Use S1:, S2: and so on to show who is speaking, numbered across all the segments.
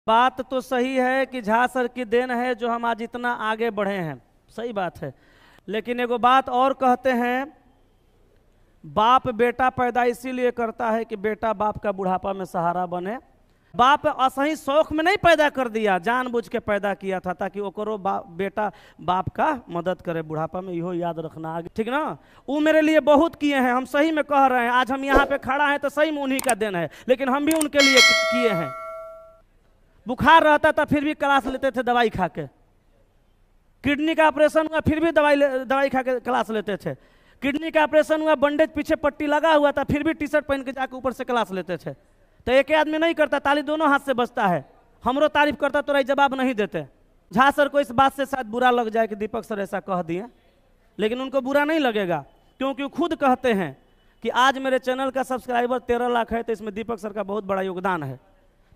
S1: बात तो सही है कि झा सर की देन है जो हम आज इतना आगे बढ़े हैं, सही बात है। लेकिन एगो बात और कहते हैं, बाप बेटा पैदा इसीलिए करता है कि बेटा बाप का बुढ़ापा में सहारा बने। बाप असही शौक में नहीं पैदा कर दिया, जानबूझ के पैदा किया था ताकि ओकरो बेटा बाप का मदद करे बुढ़ापा में। इहो याद रखना आगे, ठीक ना। वो मेरे लिए बहुत किए हैं, हम सही में कह रहे हैं। आज हम यहाँ पे खड़ा हैं तो सही में उन्हीं का देन है, लेकिन हम भी उनके लिए किए हैं। बुखार रहता था फिर भी क्लास लेते थे दवाई खा के। किडनी का ऑपरेशन हुआ फिर भी दवाई खा के क्लास लेते थे। किडनी का ऑपरेशन हुआ, बंडेज पीछे पट्टी लगा हुआ था, फिर भी टी शर्ट पहन के जाके ऊपर से क्लास लेते थे। तो एक आदमी नहीं करता, ताली दोनों हाथ से बजता है। हमरो तारीफ करता तो जवाब नहीं देते। झा सर को इस बात से शायद बुरा लग जाए कि दीपक सर ऐसा कह दिए, लेकिन उनको बुरा नहीं लगेगा, क्योंकि वो खुद कहते हैं कि आज मेरे चैनल का सब्सक्राइबर 13 लाख है, तो इसमें दीपक सर का बहुत बड़ा योगदान है।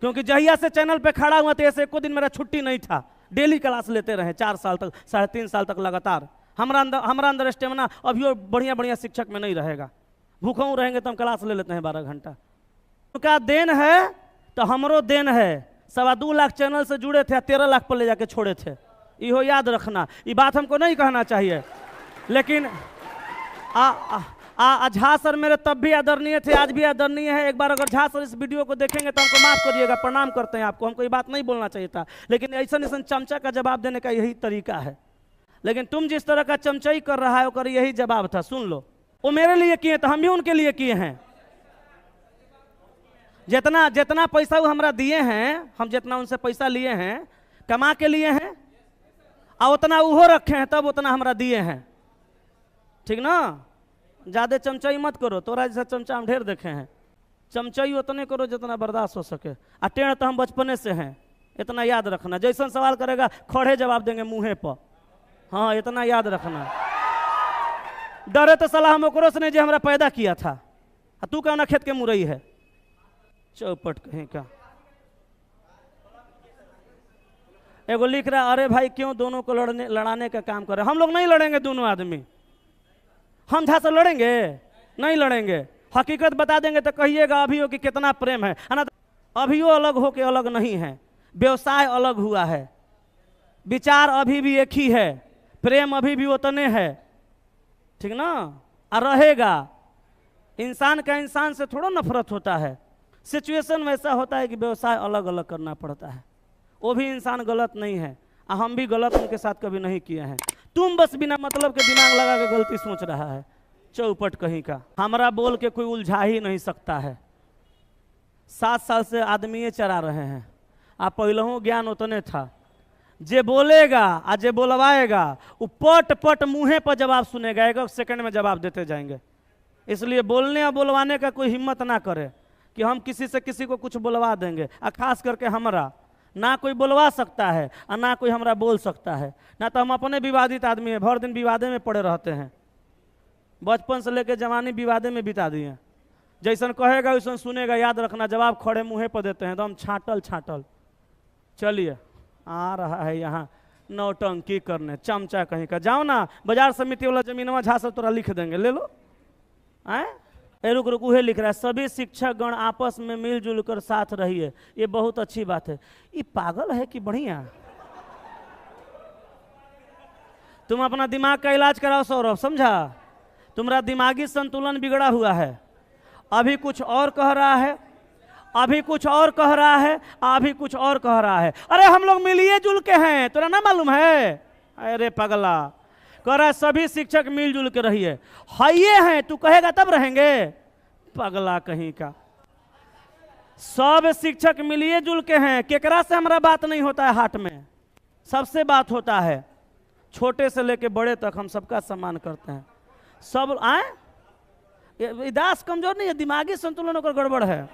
S1: क्योंकि जहिया से चैनल पे खड़ा हुआ तो ऐसे एको दिन मेरा छुट्टी नहीं था, डेली क्लास लेते रहे 4 साल तक, 3.5 साल तक लगातार। हमारा अंदर स्टेमिना अभी बढ़िया बढ़िया शिक्षक में नहीं रहेगा। भूखों रहेंगे तो हम क्लास ले लेते हैं 12 घंटा। उनका देन है तो हमरो देन है। 2.25 लाख चैनल से जुड़े थे, 13 लाख पर ले जाके छोड़े थे। इहो याद रखना, ये बात हमको नहीं कहना चाहिए, लेकिन झा सर मेरे तब भी आदरणीय थे, आज भी आदरणीय है। एक बार अगर झा सर इस वीडियो को देखेंगे तो हमको माफ करिएगा, प्रणाम करते हैं आपको। हमको ये बात नहीं बोलना चाहिए था, लेकिन ऐसा चमचा का जवाब देने का यही तरीका है। लेकिन तुम जिस तरह का चमचाई कर रहा है वो यही जवाब था, सुन लो। वो मेरे लिए किए तो हम भी उनके लिए किए हैं। जितना पैसा वो हमरा दिए हैं, हम जितना उनसे पैसा लिए हैं कमा के लिए हैं, और उतना उहो रखे हैं, तब उतना हमरा दिए हैं, ठीक ना। ज्यादा चमचाई मत करो, तोरा जैसा चमचा हम ढेर देखे हैं। चमचाई उतने करो जितना बर्दाश्त हो सके। आ टेढ़ तो हम बचपने से हैं, इतना याद रखना। जैसा सवाल करेगा खड़े जवाब देंगे मुँहे पर, हाँ इतना याद रखना। डरे तो सलाह हम ओकरो से नहीं जो हमरा पैदा किया था। तू कौन खेत के मुरई है, चौपट कहीं का। एगो लिख रहा, अरे भाई क्यों दोनों को लड़ाने का काम कर रहे। हम लोग नहीं लड़ेंगे दोनों आदमी। हम झा से लड़ेंगे? नहीं लड़ेंगे। हकीकत बता देंगे तो कहिएगा अभी हो कि कितना प्रेम है ना। अभियो अलग हो के अलग नहीं है, व्यवसाय अलग हुआ है, विचार अभी भी एक ही है, प्रेम अभी भी उतने है, ठीक ना। और रहेगा। इंसान का इंसान से थोड़ा नफरत होता है, सिचुएशन वैसा होता है कि व्यवसाय अलग अलग करना पड़ता है। वो भी इंसान गलत नहीं है, हम भी गलत उनके साथ कभी नहीं किए हैं। तुम बस बिना मतलब के दिमाग लगा के गलती सोच रहा है, चौपट कहीं का। हमारा बोल के कोई उलझा ही नहीं सकता है। 7 साल से आदमी चरा रहे हैं। आप पहलू ज्ञान उतने था। जे बोलेगा आ जे बोलवाएगा वो पट पट मुँहे पर जवाब सुनेगा, 1 सेकंड में जवाब देते जाएंगे। इसलिए बोलने और बोलवाने का कोई हिम्मत ना करे कि हम किसी से किसी को कुछ बोलवा देंगे। और खास करके हमरा ना कोई बोलवा सकता है और ना कोई हमरा बोल सकता है। ना तो हम अपने विवादित आदमी हैं, भर दिन विवादे में पड़े रहते हैं। बचपन से लेकर जवानी विवादे में बिता दिए। जैसन कहेगा वैसन सुनेगा, याद रखना। जवाब खड़े मुँहे पर देते हैं तो हम छाटल। चलिए आ रहा है यहाँ नौटंकी करने, चमचा कहीं का। जाओ ना बाजार समिति वाला जमीनवा झा से तोरा लिख देंगे, ले लो। रुक उहे लिख रहा है, सभी शिक्षक गण आपस में मिलजुल कर साथ रहिए। ये बहुत अच्छी बात है। ये पागल है कि बढ़िया? तुम अपना दिमाग का इलाज कराओ सौरभ, समझा? तुम्हारा दिमागी संतुलन बिगड़ा हुआ है। अभी कुछ और कह रहा है, अभी कुछ और कह रहा है, अभी कुछ और कह रहा है। अरे हम लोग मिलिए जुल के हैं, तुरा ना मालूम है? अरे पगला कह रहा है सभी शिक्षक मिलजुल के रहिए। हाइये हैं, तू कहेगा तब रहेंगे, पगला कहीं का। सब शिक्षक मिलिए जुल के हैं। केकरा से हमारा बात नहीं होता है हाट में, सबसे बात होता है। छोटे से लेके बड़े तक हम सबका सम्मान करते हैं। सब दास कमजोर नहीं है, दिमागी संतुलन गड़बड़ है।